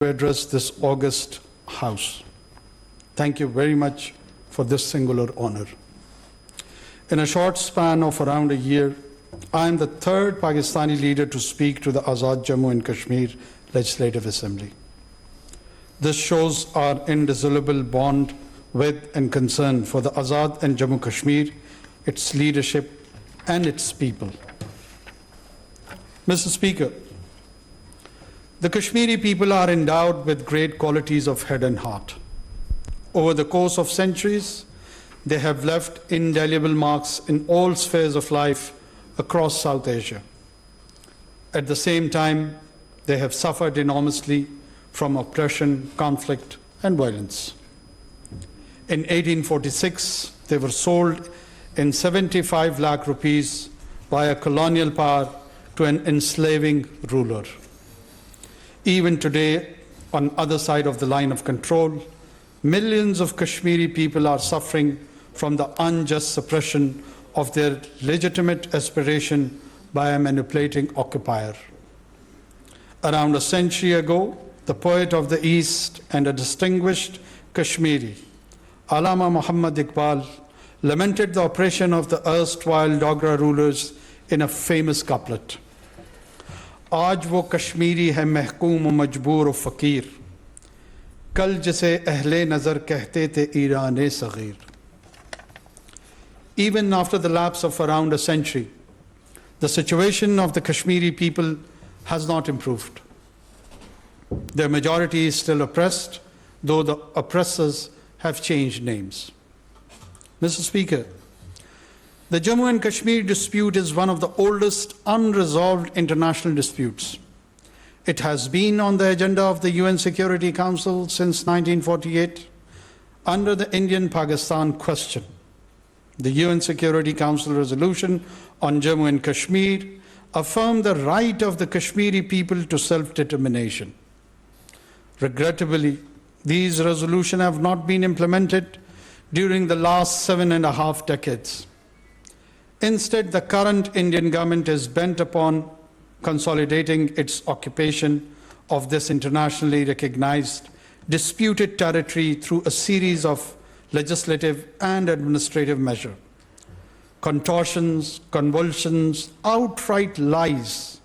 address this august House. Thank you very much for this singular honor. In a short span of around a year, I am the third Pakistani leader to speak to the Azad Jammu and Kashmir Legislative Assembly. This shows our indissoluble bond with and concern for the Azad and Jammu Kashmir, its leadership, and its people. Mr. Speaker, the Kashmiri people are endowed with great qualities of head and heart. Over the course of centuries, they have left indelible marks in all spheres of life across South Asia. At the same time, they have suffered enormously from oppression, conflict, and violence. In 1846, they were sold in 75 lakh rupees by a colonial power to an enslaving ruler. Even today, on the other side of the line of control, millions of Kashmiri people are suffering from the unjust suppression of their legitimate aspiration by a manipulating occupier. Around a century ago, the poet of the East and a distinguished Kashmiri, Allama Muhammad Iqbal, lamented the oppression of the erstwhile Dogra rulers in a famous couplet. आज वो कश्मीरी है महकूम व मजबूर व फ़कीर, कल जिसे अहले नज़र कहते थे Iran Sagheer. Even after the lapse of around a century, the situation of the Kashmiri people has not improved. Their majority is still oppressed, though the oppressors have changed names. Mr. Speaker, the Jammu and Kashmir dispute is one of the oldest unresolved international disputes. It has been on the agenda of the UN Security Council since 1948 under the Indian-Pakistan question. The UN Security Council resolution on Jammu and Kashmir affirmed the right of the Kashmiri people to self-determination. Regrettably, these resolutions have not been implemented during the last 7.5 decades. Instead, the current Indian government is bent upon consolidating its occupation of this internationally recognized disputed territory through a series of legislative and administrative measures. Contortions, convulsions, outright lies,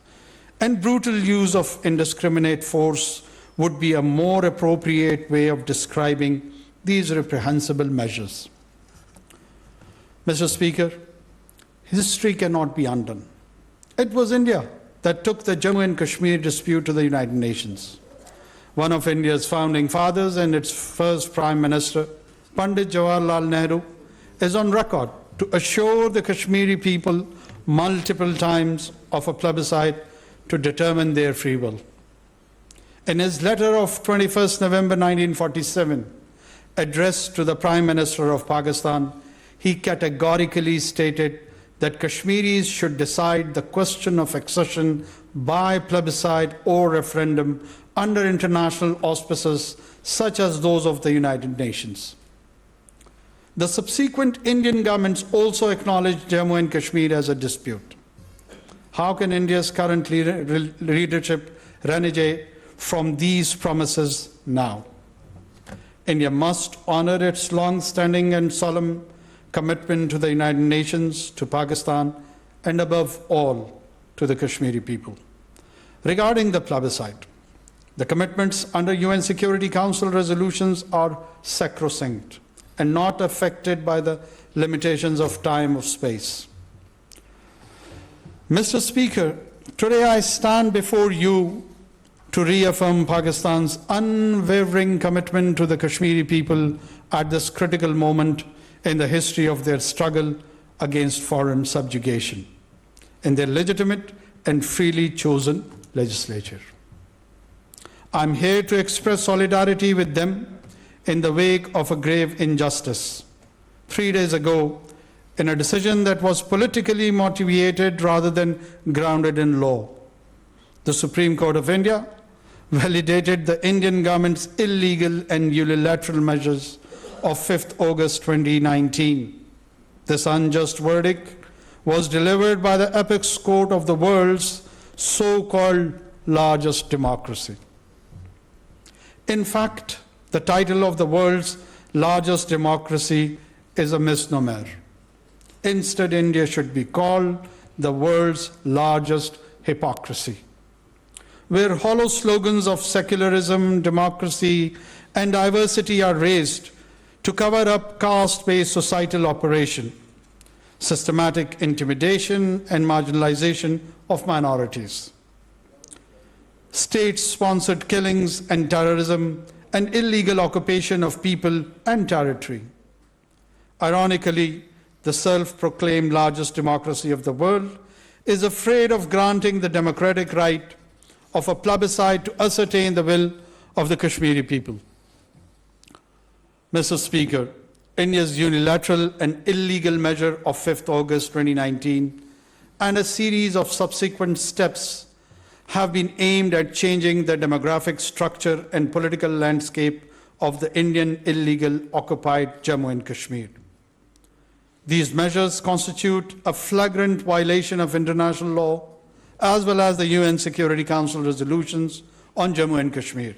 and brutal use of indiscriminate force would be a more appropriate way of describing these reprehensible measures. Mr. Speaker, history cannot be undone. It was India that took the Jammu and Kashmir dispute to the United Nations. One of India's founding fathers and its first Prime Minister, Pandit Jawaharlal Nehru, is on record to assure the Kashmiri people multiple times of a plebiscite to determine their free will. In his letter of 21st November 1947, addressed to the Prime Minister of Pakistan, he categorically stated that Kashmiris should decide the question of accession by plebiscite or referendum under international auspices such as those of the United Nations. The subsequent Indian governments also acknowledged Jammu and Kashmir as a dispute. How can India's current leadership renege from these promises now? India must honor its long-standing and solemn commitment to the United Nations, to Pakistan, and above all, to the Kashmiri people. Regarding the plebiscite, the commitments under UN Security Council resolutions are sacrosanct and not affected by the limitations of time or space. Mr. Speaker, today I stand before you to reaffirm Pakistan's unwavering commitment to the Kashmiri people at this critical moment in the history of their struggle against foreign subjugation, in their legitimate and freely chosen legislature. I'm here to express solidarity with them in the wake of a grave injustice. 3 days ago, in a decision that was politically motivated rather than grounded in law, the Supreme Court of India validated the Indian government's illegal and unilateral measures of 5th August 2019. This unjust verdict was delivered by the apex court of the world's so-called largest democracy. In fact, the title of the world's largest democracy is a misnomer. Instead, India should be called the world's largest hypocrisy, where hollow slogans of secularism, democracy, and diversity are raised to cover up caste-based societal operation, systematic intimidation and marginalization of minorities, state-sponsored killings and terrorism, and illegal occupation of people and territory. Ironically, the self-proclaimed largest democracy of the world is afraid of granting the democratic right of a plebiscite to ascertain the will of the Kashmiri people. Mr. Speaker, India's unilateral and illegal measure of 5th August 2019 and a series of subsequent steps have been aimed at changing the demographic structure and political landscape of the Indian illegal occupied Jammu and Kashmir. These measures constitute a flagrant violation of international law as well as the UN Security Council resolutions on Jammu and Kashmir.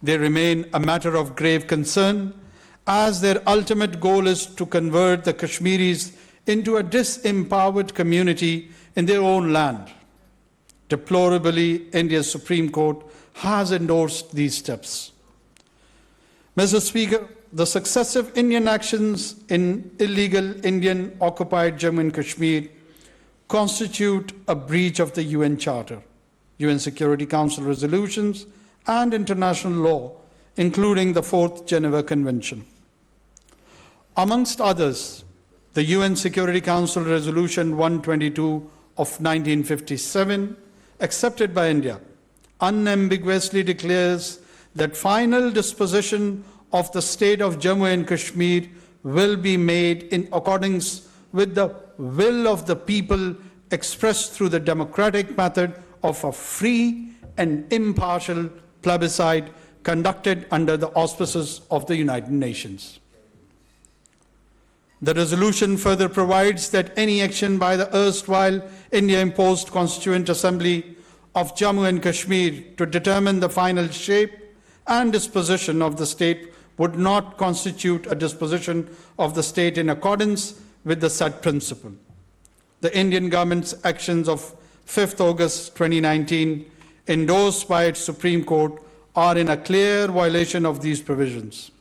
They remain a matter of grave concern as their ultimate goal is to convert the Kashmiris into a disempowered community in their own land. Deplorably, India's Supreme Court has endorsed these steps. Mr. Speaker, the successive Indian actions in illegal Indian occupied Jammu and Kashmir constitute a breach of the UN Charter, UN Security Council resolutions, and international law, including the 4th Geneva Convention. Amongst others, the UN Security Council Resolution 122 of 1957, accepted by India, unambiguously declares that final disposition of the state of Jammu and Kashmir will be made in accordance with the will of the people expressed through the democratic method of a free and impartial plebiscite conducted under the auspices of the United Nations. The resolution further provides that any action by the erstwhile India-imposed Constituent Assembly of Jammu and Kashmir to determine the final shape and disposition of the state would not constitute a disposition of the state in accordance with the said principle. The Indian government's actions of 5th August 2019, endorsed by its Supreme Court, are in a clear violation of these provisions.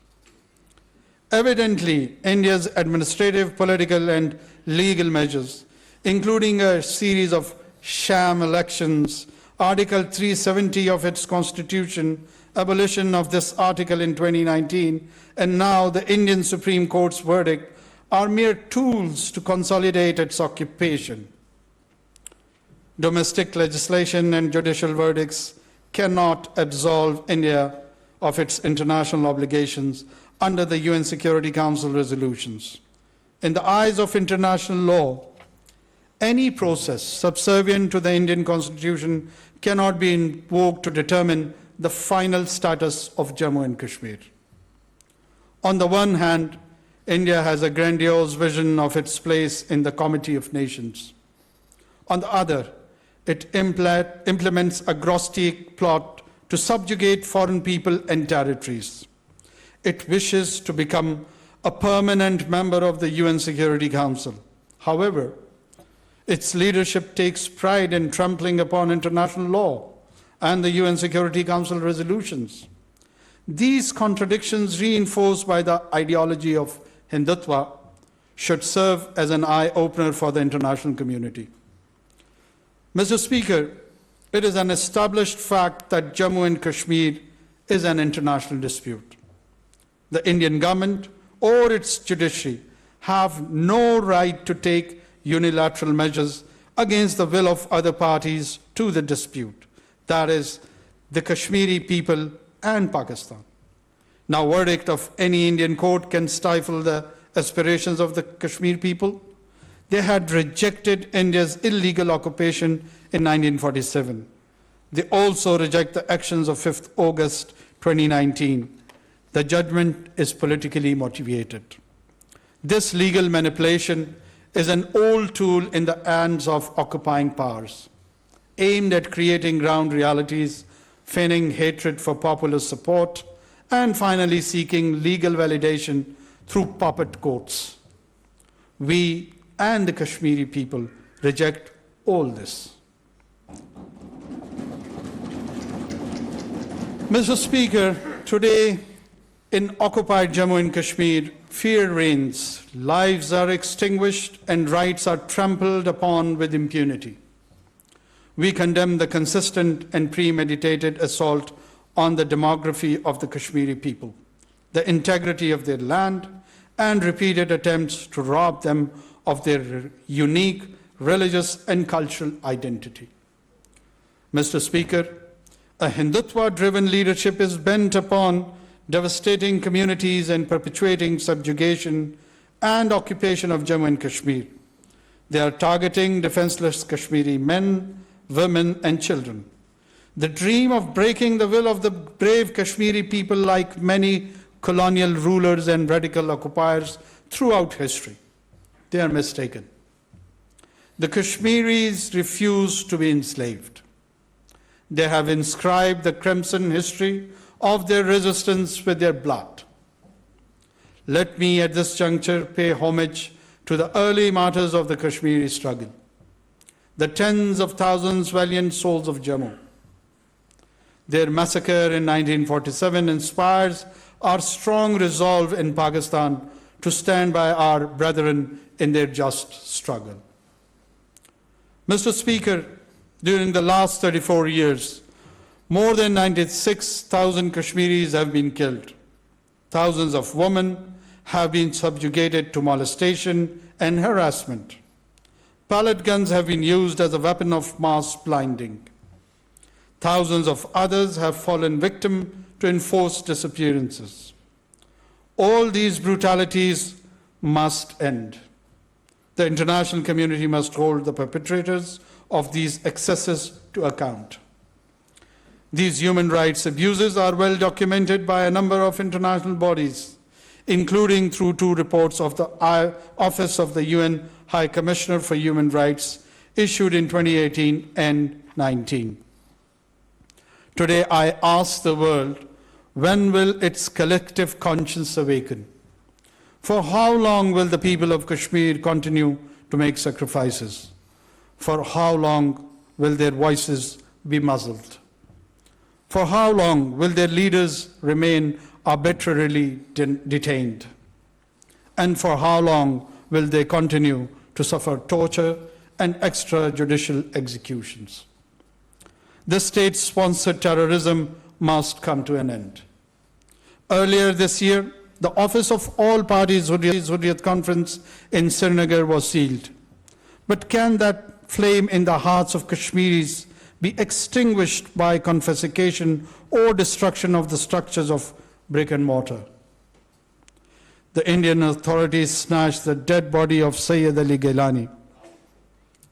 Evidently, India's administrative, political, and legal measures, including a series of sham elections, Article 370 of its constitution, abolition of this article in 2019, and now the Indian Supreme Court's verdict, are mere tools to consolidate its occupation. Domestic legislation and judicial verdicts cannot absolve India of its international obligations under the UN Security Council resolutions. In the eyes of international law, any process subservient to the Indian Constitution cannot be invoked to determine the final status of Jammu and Kashmir. On the one hand, India has a grandiose vision of its place in the Committee of Nations. On the other, it implements a grotesque plot to subjugate foreign people and territories. It wishes to become a permanent member of the UN Security Council. However, its leadership takes pride in trampling upon international law and the UN Security Council resolutions. These contradictions, reinforced by the ideology of Hindutva, should serve as an eye-opener for the international community. Mr. Speaker, it is an established fact that Jammu and Kashmir is an international dispute. The Indian government or its judiciary have no right to take unilateral measures against the will of other parties to the dispute, that is, the Kashmiri people and Pakistan. Now, verdict of any Indian court can stifle the aspirations of the Kashmir people. They had rejected India's illegal occupation in 1947. They also reject the actions of 5th August 2019. The judgment is politically motivated. This legal manipulation is an old tool in the hands of occupying powers, aimed at creating ground realities feigning hatred for popular support, and finally seeking legal validation through puppet courts. We and the Kashmiri people reject all this. Mr. Speaker, today in occupied Jammu and Kashmir, fear reigns, lives are extinguished, and rights are trampled upon with impunity. We condemn the consistent and premeditated assault on the demography of the Kashmiri people, the integrity of their land, and repeated attempts to rob them of their unique religious and cultural identity. Mr. Speaker, a Hindutva-driven leadership is bent upon devastating communities and perpetuating subjugation and occupation of Jammu and Kashmir. They are targeting defenseless Kashmiri men, women, and children. The dream of breaking the will of the brave Kashmiri people, like many colonial rulers and radical occupiers throughout history. They are mistaken. The Kashmiris refuse to be enslaved. They have inscribed the crimson history of their resistance with their blood. Let me at this juncture pay homage to the early martyrs of the Kashmiri struggle, the tens of thousands valiant souls of Jammu. Their massacre in 1947 inspires our strong resolve in Pakistan to stand by our brethren in their just struggle. Mr. Speaker, during the last 34 years, more than 96,000 Kashmiris have been killed. Thousands of women have been subjugated to molestation and harassment. Pellet guns have been used as a weapon of mass blinding. Thousands of others have fallen victim to enforced disappearances. All these brutalities must end. The international community must hold the perpetrators of these excesses to account. These human rights abuses are well documented by a number of international bodies, including through 2 reports of the Office of the UN High Commissioner for Human Rights issued in 2018 and 19. Today I ask the world, when will its collective conscience awaken? For how long will the people of Kashmir continue to make sacrifices? For how long will their voices be muzzled? For how long will their leaders remain arbitrarily detained? And for how long will they continue to suffer torture and extrajudicial executions? This state-sponsored terrorism must come to an end. Earlier this year, the Office of All Parties Hurriyat Conference in Srinagar was sealed. But can that flame in the hearts of Kashmiris be extinguished by confiscation or destruction of the structures of brick and mortar? The Indian authorities snatched the dead body of Sayyid Ali Gailani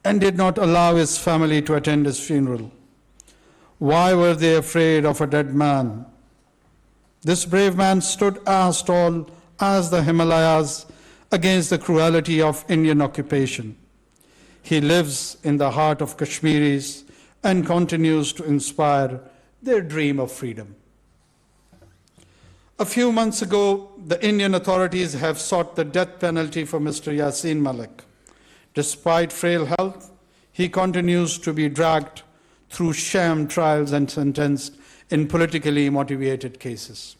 and did not allow his family to attend his funeral. Why were they afraid of a dead man? This brave man stood as tall as the Himalayas against the cruelty of Indian occupation. He lives in the heart of Kashmiris and continues to inspire their dream of freedom. A few months ago, the Indian authorities have sought the death penalty for Mr. Yasin Malik. Despite frail health, he continues to be dragged through sham trials and sentenced in politically motivated cases.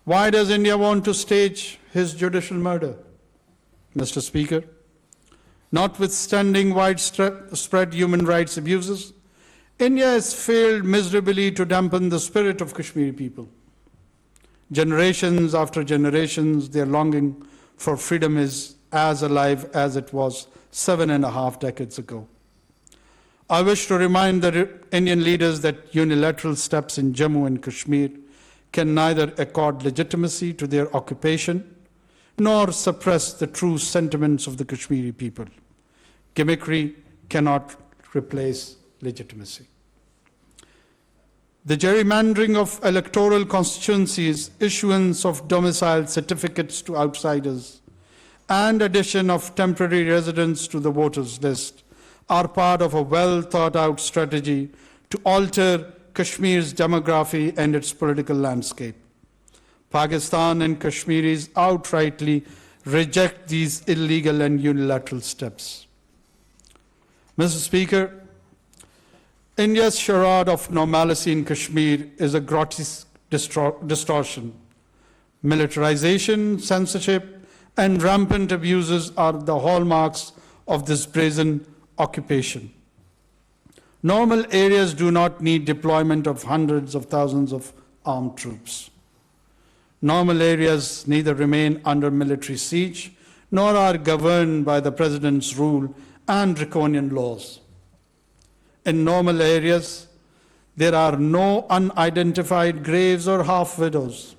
Why does India want to stage his judicial murder? Mr. Speaker, notwithstanding widespread human rights abuses, India has failed miserably to dampen the spirit of Kashmiri people. Generations after generations, their longing for freedom is as alive as it was 7.5 decades ago. I wish to remind the Indian leaders that unilateral steps in Jammu and Kashmir can neither accord legitimacy to their occupation nor suppress the true sentiments of the Kashmiri people. Gimmickry cannot replace legitimacy. The gerrymandering of electoral constituencies, issuance of domicile certificates to outsiders, and addition of temporary residents to the voters list are part of a well-thought-out strategy to alter Kashmir's demography and its political landscape. Pakistan and Kashmiris outrightly reject these illegal and unilateral steps. Mr. Speaker, India's charade of normalcy in Kashmir is a grotesque distortion. Militarization, censorship, and rampant abuses are the hallmarks of this brazen occupation. Normal areas do not need deployment of hundreds of thousands of armed troops. Normal areas neither remain under military siege nor are governed by the president's rule and draconian laws. In normal areas, there are no unidentified graves or half-widows.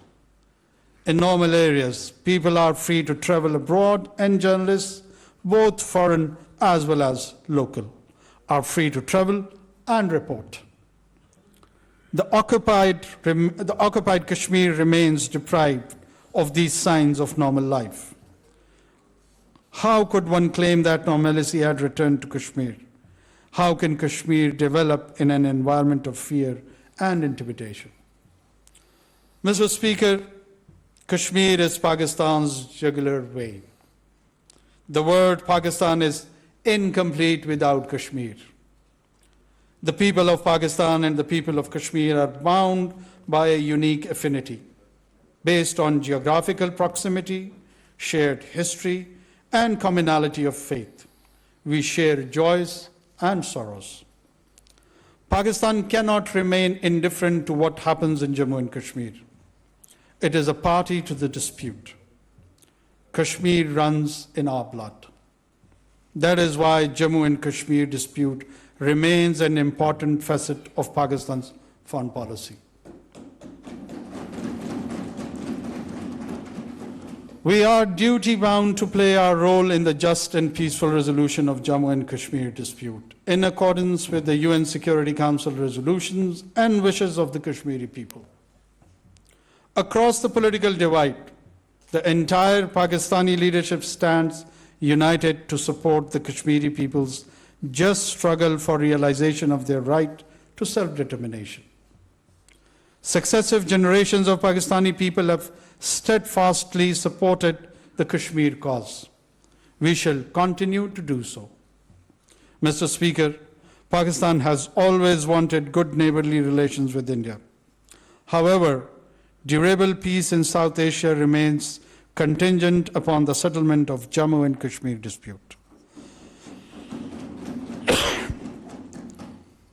In normal areas, people are free to travel abroad, and journalists, both foreign as well as local, are free to travel and report. The occupied Kashmir remains deprived of these signs of normal life. How could one claim that normalcy had returned to Kashmir? How can Kashmir develop in an environment of fear and intimidation? Mr. Speaker, Kashmir is Pakistan's jugular vein. The word Pakistan is incomplete without Kashmir. The people of Pakistan and the people of Kashmir are bound by a unique affinity based on geographical proximity, shared history, and commonality of faith. We share joys and sorrows. Pakistan cannot remain indifferent to what happens in Jammu and Kashmir. It is a party to the dispute. Kashmir runs in our blood. That is why Jammu and Kashmir dispute remains an important facet of Pakistan's foreign policy. We are duty-bound to play our role in the just and peaceful resolution of Jammu and Kashmir dispute, in accordance with the UN Security Council resolutions and wishes of the Kashmiri people. Across the political divide, the entire Pakistani leadership stands united to support the Kashmiri people's just struggle for realization of their right to self-determination. Successive generations of Pakistani people have steadfastly supported the Kashmir cause. We shall continue to do so. Mr. Speaker, Pakistan has always wanted good neighborly relations with India. However, durable peace in South Asia remains contingent upon the settlement of Jammu and Kashmir dispute.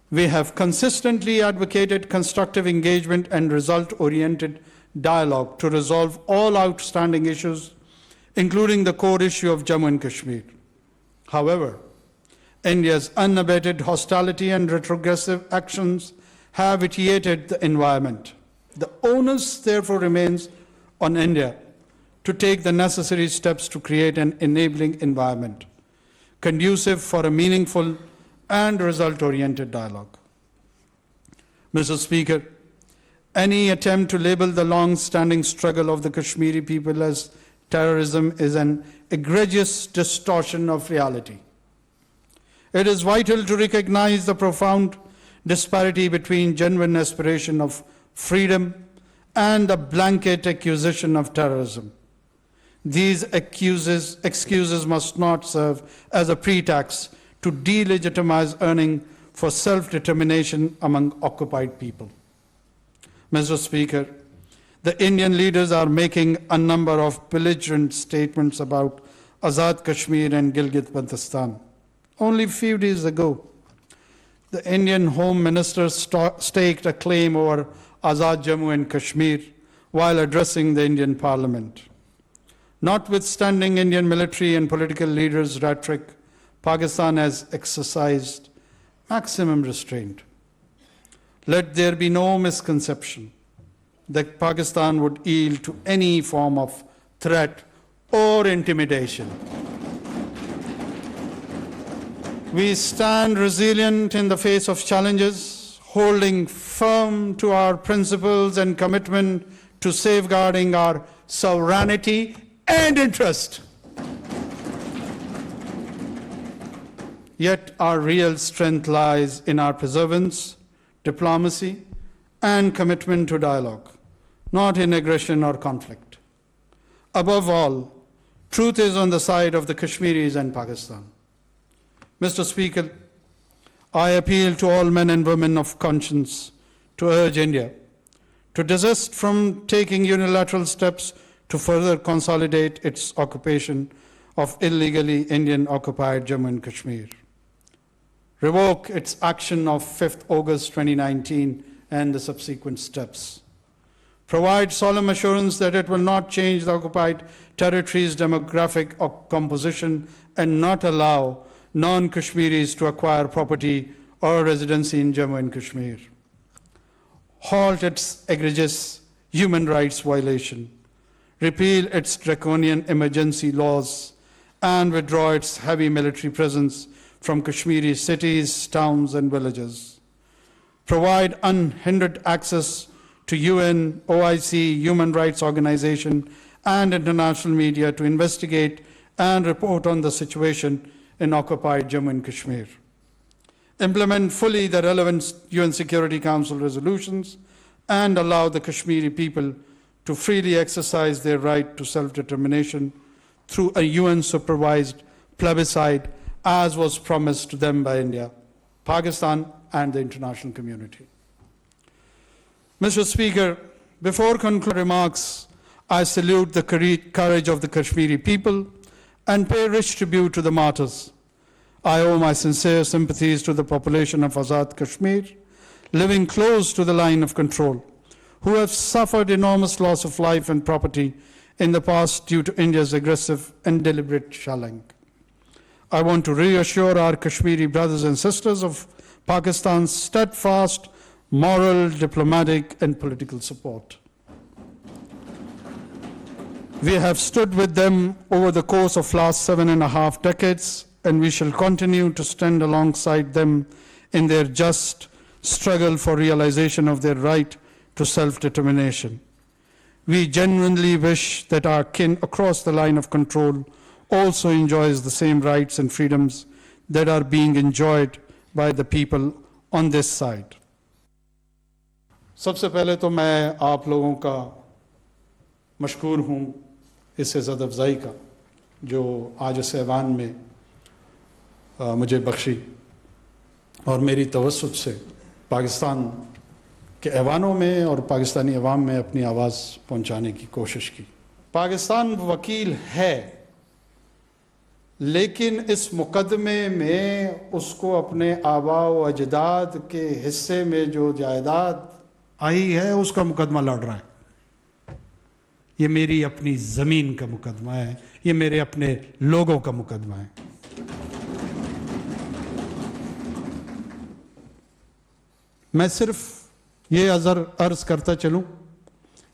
We have consistently advocated constructive engagement and result-oriented dialogue to resolve all outstanding issues, including the core issue of Jammu and Kashmir. However, India's unabated hostility and retrogressive actions have vitiated the environment. The onus, therefore, remains on India to take the necessary steps to create an enabling environment conducive for a meaningful and result-oriented dialogue. Mr. Speaker, any attempt to label the long-standing struggle of the Kashmiri people as terrorism is an egregious distortion of reality. It is vital to recognize the profound disparity between genuine aspiration of freedom and the blanket accusation of terrorism. These excuses must not serve as a pretext to delegitimize earning for self-determination among occupied people. Mr. Speaker, the Indian leaders are making a number of belligerent statements about Azad Kashmir and Gilgit-Baltistan. Only a few days ago, the Indian Home Minister staked a claim over Azad Jammu and Kashmir while addressing the Indian Parliament. Notwithstanding Indian military and political leaders' rhetoric, Pakistan has exercised maximum restraint. Let there be no misconception that Pakistan would yield to any form of threat or intimidation. We stand resilient in the face of challenges, holding firm to our principles and commitment to safeguarding our sovereignty and interest. Yet our real strength lies in our perseverance, diplomacy, and commitment to dialogue, not in aggression or conflict. Above all, truth is on the side of the Kashmiris and Pakistan. Mr. Speaker, I appeal to all men and women of conscience to urge India to desist from taking unilateral steps to further consolidate its occupation of illegally Indian-occupied Jammu and Kashmir. Revoke its action of 5th August 2019 and the subsequent steps. Provide solemn assurance that it will not change the occupied territory's demographic composition and not allow non-Kashmiris to acquire property or residency in Jammu and Kashmir. Halt its egregious human rights violation. Repeal its draconian emergency laws and withdraw its heavy military presence from Kashmiri cities, towns, and villages. Provide unhindered access to UN, OIC, human rights organization, and international media to investigate and report on the situation in occupied Jammu and Kashmir. Implement fully the relevant UN Security Council resolutions and allow the Kashmiri people to freely exercise their right to self-determination through a UN-supervised plebiscite, as was promised to them by India, Pakistan, and the international community. Mr. Speaker, before concluding remarks, I salute the courage of the Kashmiri people and pay rich tribute to the martyrs. I owe my sincere sympathies to the population of Azad Kashmir, living close to the line of control, who have suffered enormous loss of life and property in the past due to India's aggressive and deliberate shelling. I want to reassure our Kashmiri brothers and sisters of Pakistan's steadfast moral, diplomatic, and political support. We have stood with them over the course of last 7.5 decades, and we shall continue to stand alongside them in their just struggle for realization of their right to self-determination. We genuinely wish that our kin across the line of control also enjoys the same rights and freedoms that are being enjoyed by the people on this side. सबसे पहले तो मैं आप लोगों का मशकूर हूँ इस इज़्ज़त अफ़ज़ाई का जो आज इस ऐवान में मुझे बख्शी और मेरी तवस्सुत से पाकिस्तान के ऐवानों में और पाकिस्तानी अवाम में अपनी आवाज़ पहुँचाने की कोशिश की। पाकिस्तान वकील है, लेकिन इस मुकदमे में उसको अपने आबा व अजदाद के हिस्से में जो जायदाद आई है उसका मुकदमा लड़ रहा है। ये मेरी अपनी ज़मीन का मुकदमा है, ये मेरे अपने लोगों का मुकदमा है। मैं सिर्फ ये अर्ज़ करता चलूं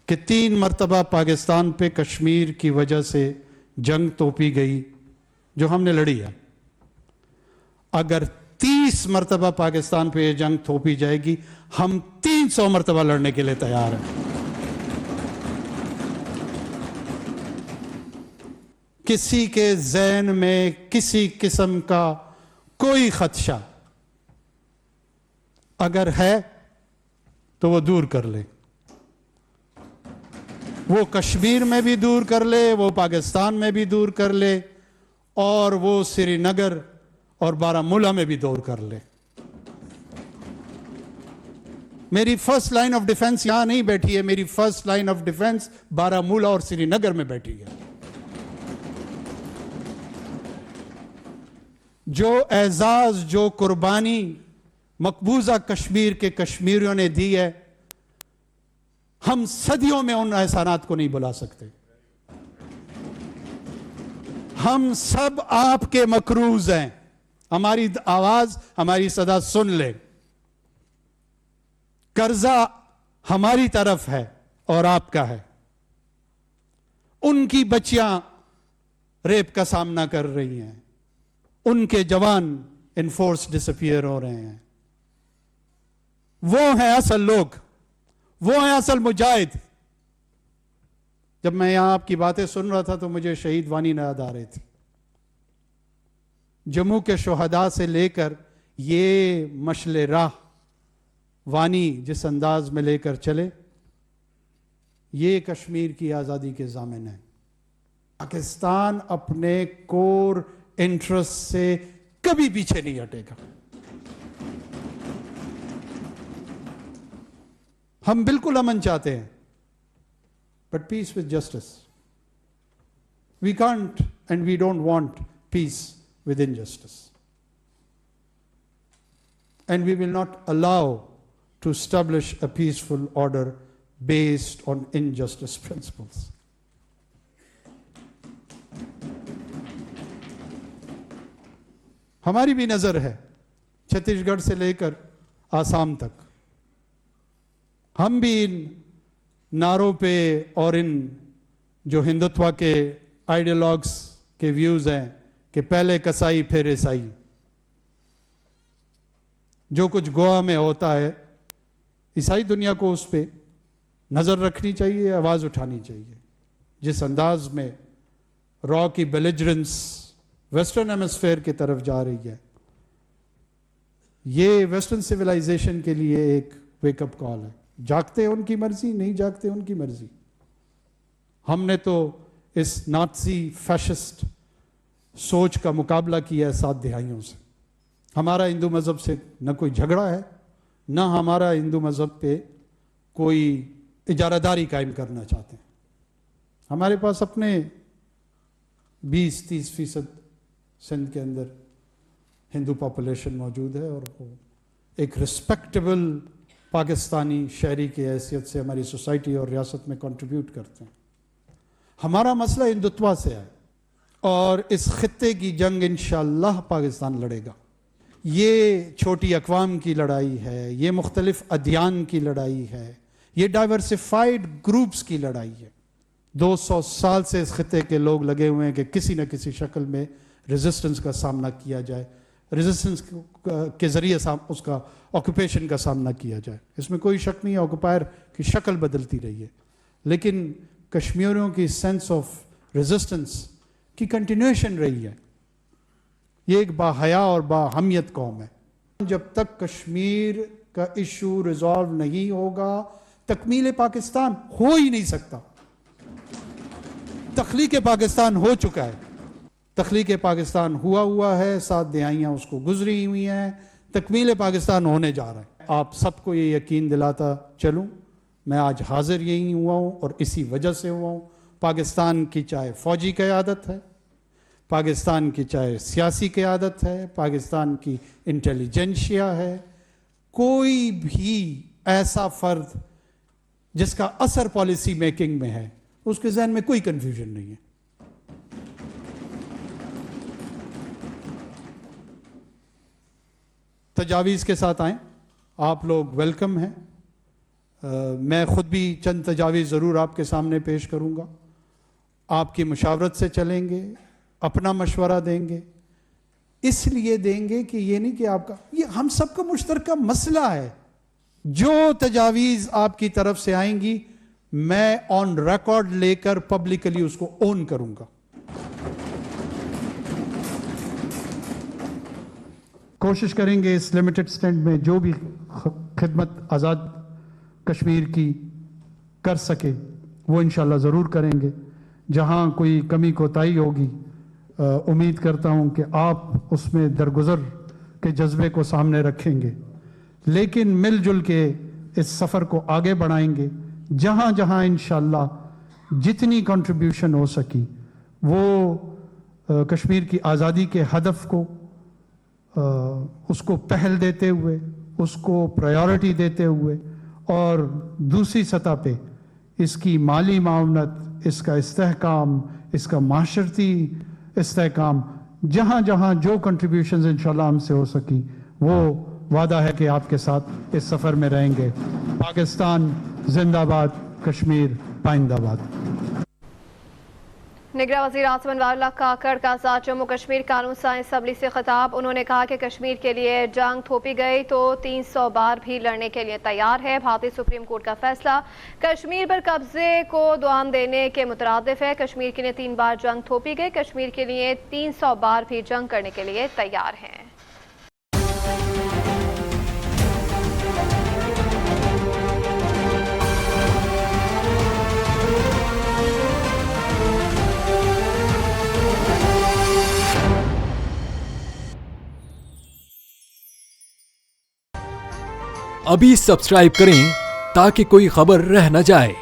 कि 3 मरतबा पाकिस्तान पे कश्मीर की वजह से जंग तोपी गई जो हमने लड़ी है। अगर 30 मरतबा पाकिस्तान पे ये जंग थोपी जाएगी, हम 300 मरतबा लड़ने के लिए तैयार हैं। किसी के ज़हन में किसी किस्म का कोई खदशा अगर है तो वो दूर कर ले, वो कश्मीर में भी दूर कर ले, वो पाकिस्तान में भी दूर कर ले, और वो श्रीनगर और बारामूला में भी दूर कर ले। मेरी फर्स्ट लाइन ऑफ डिफेंस यहां नहीं बैठी है, मेरी first line of defence Baramulla और श्रीनगर में बैठी है। जो एजाज, जो कुर्बानी मकबूजा कश्मीर के कश्मीरियों ने दी है, हम सदियों में उन एहसानात को नहीं भुला सकते। हम सब आपके मकरूज हैं, हमारी आवाज, हमारी सदा सुन ले। कर्जा हमारी तरफ है और आपका है। उनकी बच्चियां रेप का सामना कर रही हैं, उनके जवान इनफोर्स डिसअपियर हो रहे हैं। वो हैं असल लोग, वो हैं असल मुजाहिद। जब मैं यहां आपकी बातें सुन रहा था तो मुझे शहीद वानी याद आ रही थी। जम्मू के शोहदा से लेकर ये मशले राह वानी जिस अंदाज में लेकर चले, ये कश्मीर की आज़ादी के ज़ामिन है। पाकिस्तान अपने कोर इंटरेस्ट से कभी पीछे नहीं हटेगा। हम बिल्कुल अमन चाहते हैं, but peace with justice. We can't and we don't want peace with injustice, and we will not allow to establish a peaceful order based on injustice principles. हमारी भी नजर है छत्तीसगढ़ से लेकर आसाम तक, हम भी इन नारों पे और इन जो हिंदुत्व के आइडियोलॉग्स के व्यूज हैं कि पहले कसाई फिर ईसाई, जो कुछ गोवा में होता है, ईसाई दुनिया को उस पर नज़र रखनी चाहिए, आवाज़ उठानी चाहिए। जिस अंदाज में रॉ की बेलिजरेंस वेस्टर्न हेमिस्फेयर की तरफ जा रही है, ये वेस्टर्न सिविलाइजेशन के लिए एक वेकअप कॉल है। जागते उनकी मर्जी, नहीं जागते उनकी मर्जी। हमने तो इस नाज़ी फैशिस्ट सोच का मुकाबला किया है 7 दिहाइयों से। हमारा हिंदू मज़हब से न कोई झगड़ा है, न हमारा हिंदू मज़हब पे कोई इजारादारी कायम करना चाहते हैं। हमारे पास अपने 20-30% सिंध के अंदर हिंदू पॉपुलेशन मौजूद है, और वो एक रिस्पेक्टेबल पाकिस्तानी शहरी की हैसियत से हमारी सोसाइटी और रियासत में कंट्रीब्यूट करते हैं। हमारा मसला हिंदुत्व से है, और इस खित्ते की जंग इंशाअल्लाह पाकिस्तान लड़ेगा। ये छोटी अक़वाम की लड़ाई है, ये मुख्तलिफ अदियान की लड़ाई है, ये डाइवर्सिफाइड ग्रुप्स की लड़ाई है। 200 साल से इस खित्ते के लोग लगे हुए हैं कि किसी न किसी शक्ल में रेजिस्टेंस का सामना किया जाए, रेजिस्टेंस के ज़रिए उसका ऑक्यूपेशन का सामना किया जाए। इसमें कोई शक नहीं है, ऑक्यूपायर की शक्ल बदलती रही है, लेकिन कश्मीरियों की सेंस ऑफ रेजिस्टेंस की कंटिन्यूएशन रही है। ये एक बाहया और बाहमियत कौम है। जब तक कश्मीर का इशू रिजॉल्व नहीं होगा, तकमील पाकिस्तान हो ही नहीं सकता। तख्लीक पाकिस्तान हो चुका है, तख्लीक पाकिस्तान हुआ है, 7 दिहाइयाँ उसको गुजरी हुई हैं, तकमील पाकिस्तान होने जा रहा है। आप सबको ये यकीन दिलाता चलूँ, मैं आज हाजिर यही हुआ हूँ और इसी वजह से हुआ हूँ। पाकिस्तान की चाहे फ़ौजी क़यादत है, पाकिस्तान की चाहे सियासी क़यादत है, पाकिस्तान की इंटेलिजेंशिया है, कोई भी ऐसा फ़र्द जिसका असर पॉलिसी मेकिंग में है, उसके जहन में कोई कन्फ्यूजन नहीं है। तजावीज़ के साथ आएँ, आप लोग वेलकम हैं। मैं ख़ुद भी चंद तजावीज़ ज़रूर आपके सामने पेश करूँगा। आपकी मुशावरत से चलेंगे, अपना मशवरा देंगे, इसलिए देंगे कि ये नहीं कि आपका, ये हम सबका मुश्तरका मसला है। जो तजावीज़ आपकी तरफ से आएंगी, मैं ऑन रिकॉर्ड लेकर पब्लिकली उसको ओन करूंगा। कोशिश करेंगे इस लिमिटेड स्टेंट में जो भी खिदमत आज़ाद कश्मीर की कर सके वो इंशाल्लाह ज़रूर करेंगे। जहां कोई कमी कोताही होगी, उम्मीद करता हूं कि आप उसमें दरगुजर के जज्बे को सामने रखेंगे, लेकिन मिलजुल के इस सफ़र को आगे बढ़ाएंगे। जहां जहां इंशाल्लाह जितनी कंट्रीब्यूशन हो सकी वो कश्मीर की आज़ादी के हदफ को उसको पहल देते हुए, उसको प्रायोरिटी देते हुए, और दूसरी सतह पे इसकी माली मावनत, इसका इस्तेहकाम, इसका माशरती इस्तेहकाम, जहाँ जहाँ जो कंट्रीब्यूशंस इंशाल्लाह हमसे हो सकी, वो वादा है कि आपके साथ इस सफ़र में रहेंगे। पाकिस्तान जिंदाबाद, कश्मीर पाइंदाबाद। निगरान वज़ीर आज़म अनवर काकड़ का साथ जम्मू कश्मीर कानून साज़ असम्बली से खिताब। उन्होंने कहा कि कश्मीर के लिए जंग थोपी गई तो 300 बार भी लड़ने के लिए तैयार है। भारतीय सुप्रीम कोर्ट का फैसला कश्मीर पर कब्जे को दुआन देने के मुतरादिफ है। कश्मीर के लिए 3 बार जंग थोपी गई, कश्मीर के लिए 300 बार भी जंग करने के लिए तैयार हैं। अभी सब्सक्राइब करें ताकि कोई खबर रह न जाए।